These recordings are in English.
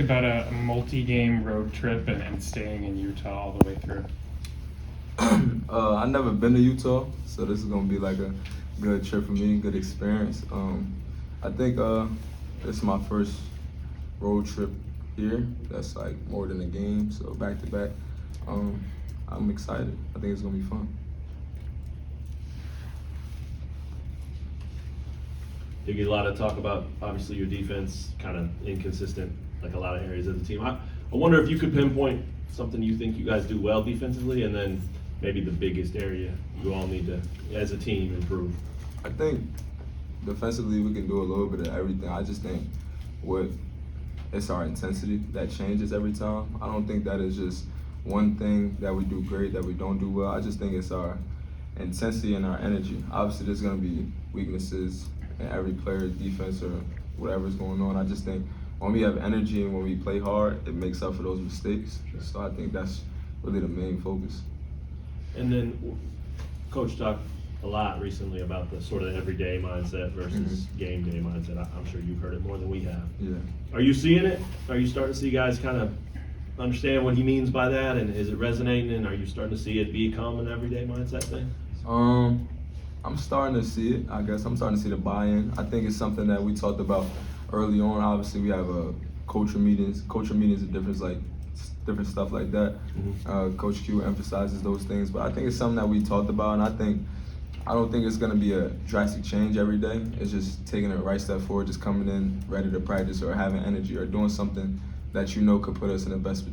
about a multi-game road trip and staying in Utah all the way through? I've never been to Utah, so this is gonna be like a good trip for me, good experience. I think this is my first road trip here. That's like more than a game, so back to back. I'm excited. I think it's gonna be fun. You get a lot of talk about, obviously, your defense kind of inconsistent, like a lot of areas of the team. I wonder if you could pinpoint something you think you guys do well defensively, and then maybe the biggest area you all need to, as a team, improve. I think defensively we can do a little bit of everything. I just think it's our intensity that changes every time. I don't think that is just one thing that we do great that we don't do well. I just think it's our intensity and our energy. Obviously, there's going to be weaknesses in every player's defense or whatever's going on. I just think when we have energy and when we play hard, it makes up for those mistakes. So I think that's really the main focus. And then, Coach talked a lot recently about the sort of everyday mindset versus game day mindset. I'm sure you've heard it more than we have. Yeah. Are you seeing it? Are you starting to see guys kind of understand what he means by that, and is it resonating, and are you starting to see it become an everyday mindset thing? I'm starting to see it, I guess. I'm starting to see the buy-in. I think it's something that we talked about early on. Obviously, we have culture meetings. Culture meetings are different stuff like that. Coach Q emphasizes those things, but I think it's something that we talked about, and I don't think it's going to be a drastic change every day. It's just taking a right step forward, just coming in ready to practice or having energy or doing something that you know could put us in the best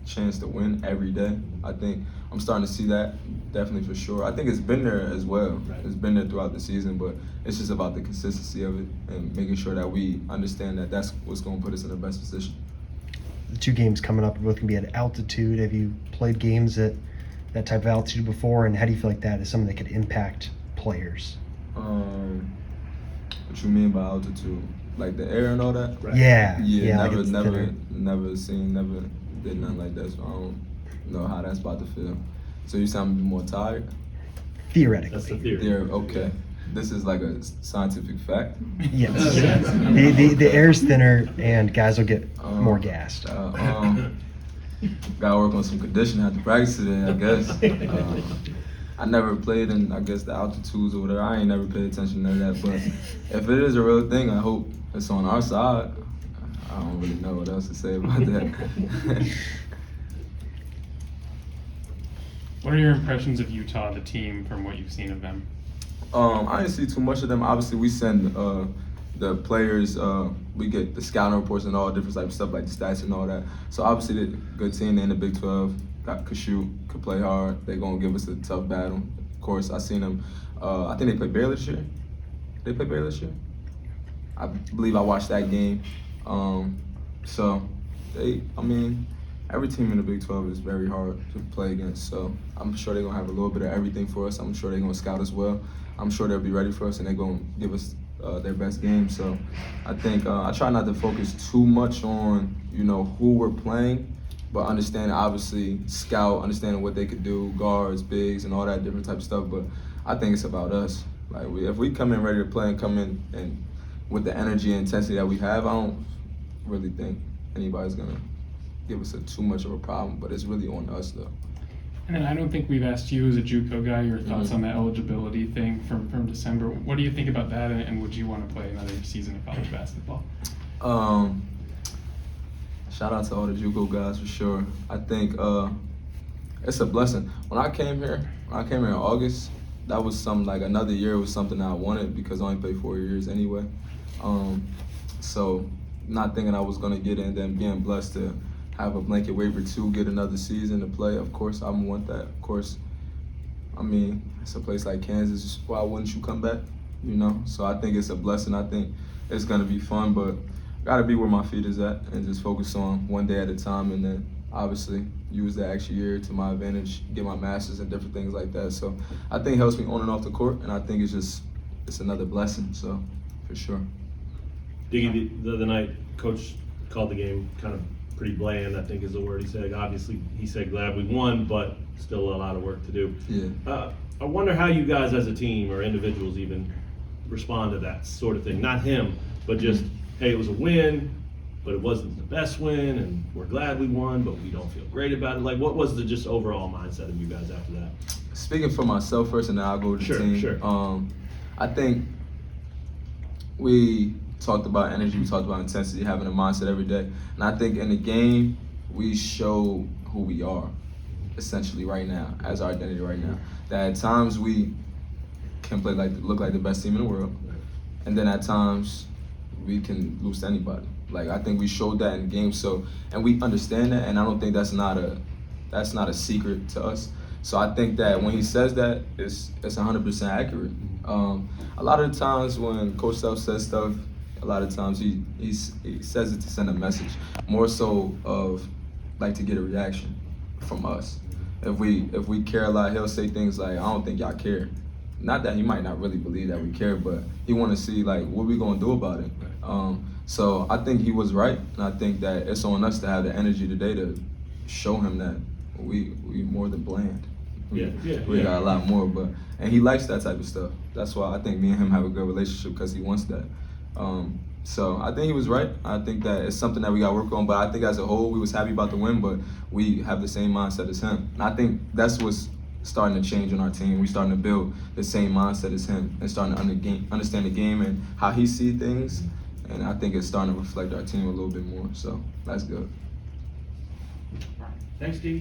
chance to win every day. I think I'm starting to see that, definitely for sure. I think it's been there as well. Right. It's been there throughout the season, but it's just about the consistency of it and making sure that we understand that that's what's going to put us in the best position. The two games coming up are both going to be at altitude. Have you played games at that type of altitude before, and how do you feel like that is something that could impact players? What you mean by altitude? Like the air and all that? Right. Yeah. Yeah, like never did nothing like that, so I don't know how that's about to feel. So you sound more tired? Theoretically. That's the theory. Okay. This is like a scientific fact. Yes. the air's thinner and guys will get more gassed. Gotta work on some conditioning after practice today, I guess. I never played in, I guess, the altitudes or whatever. I ain't never paid attention to that. But if it is a real thing, I hope it's on our side. I don't really know what else to say about that. What are your impressions of Utah, the team, from what you've seen of them? I didn't see too much of them. Obviously, we send the players, we get the scouting reports and all different types of stuff like the stats and all that. So obviously, they're a good team. They're in the Big 12. Could shoot, could play hard. They're gonna give us a tough battle. Of course, I seen them. I think they played Baylor this year. They played Baylor this year. I believe I watched that game. So every team in the Big 12 is very hard to play against. So I'm sure they're gonna have a little bit of everything for us. I'm sure they're gonna scout as well. I'm sure they'll be ready for us, and they're gonna give us their best game. So I think I try not to focus too much on who we're playing, but understanding, obviously, scout, understanding what they could do, guards, bigs, and all that different type of stuff. But I think it's about us. Like if we come in ready to play and come in and with the energy and intensity that we have, I don't really think anybody's gonna give us too much of a problem. But it's really on us, though. And then I don't think we've asked you as a JUCO guy your thoughts on the eligibility thing from December. What do you think about that, and would you want to play another season of college basketball? Shout out to all the JUCO guys for sure. I think it's a blessing. When I came here in August, that was another year was something I wanted because I only played 4 years anyway. So not thinking I was gonna get in, then being blessed to have a blanket waiver to get another season to play. Of course, I want that. Of course, it's a place like Kansas. Why wouldn't you come back? So I think it's a blessing. I think it's gonna be fun, but gotta be where my feet is at and just focus on one day at a time, and then obviously use the extra year to my advantage, get my master's and different things like that. So I think it helps me on and off the court, and I think it's another blessing. So for sure. Diggy, the other night, Coach called the game kind of pretty bland, I think is the word he said. Obviously, he said glad we won, but still a lot of work to do. Yeah. I wonder how you guys as a team or individuals even respond to that sort of thing. Not him, but just, hey, it was a win. but it wasn't the best win, and we're glad we won, but we don't feel great about it. Like, what was the just overall mindset of you guys after that? Speaking for myself first, and then I'll go to the team. Sure. I think we talked about energy, we talked about intensity, having a mindset every day. And I think in the game, we show who we are, essentially right now, as our identity right now. That at times we can look like the best team in the world, and then at times we can lose to anybody. Like, I think we showed that in the game, and we understand that, and I don't think that's not a secret to us. So I think that when he says that, it's 100% accurate. A lot of the times when Coach Self says stuff, a lot of times he says it to send a message, more so of like to get a reaction from us. If we care a lot, he'll say things like, "I don't think y'all care." Not that he might not really believe that we care, but he want to see like what we gonna do about it. So I think he was right, and I think that it's on us to have the energy today to show him that we more than bland. We got a lot more, and he likes that type of stuff. That's why I think me and him have a good relationship, because he wants that. So I think he was right. I think that it's something that we got to work on, but I think as a whole we was happy about the win, but we have the same mindset as him. And I think that's what's starting to change on our team. We're starting to build the same mindset as him and starting to understand the game and how he sees things. And I think it's starting to reflect our team a little bit more. So that's good. Thanks, D.